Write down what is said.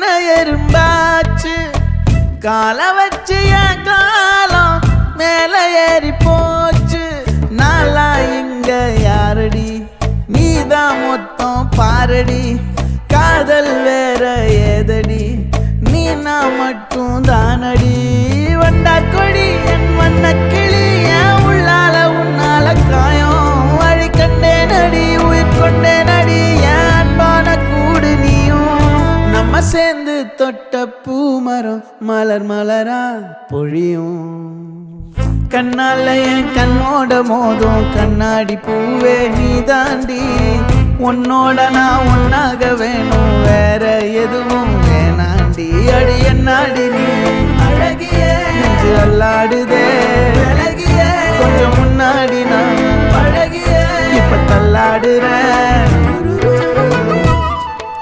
என்ன எறும்பாச்சு கால வச்சு என் காலம் மேல ஏறி போச்சு நாளா இங்க யாரடி நீதான் மொத்தம் பாரடி காதல் வேற ஏதடி நீ நான் மட்டும் தானடி வண்டா கொடி என் வண்ண கிளி என் உள்ளால உன்னால காயம் வழி கண்டே நடி உயிர் கொண்டே நடி என் அன்பான கூடு நீயும் நம்ம சேர்ந்து தொட்ட பூமரம் மலர் மலரா பொழியும் கண்ணால என் கண்ணோட மோதும் கண்ணாடி பூவே நீ தாண்டி உன்னோட நான் ஒன்னாக வேணும் வேற எதுவும் வேணாண்டி அடி என்னாடி நீ அழகிய நெஞ்சு அல்லாடுதே அழகிய கொஞ்சம் முன்னாடி நான் அழகிய இப்ப தள்ளாடுறேன்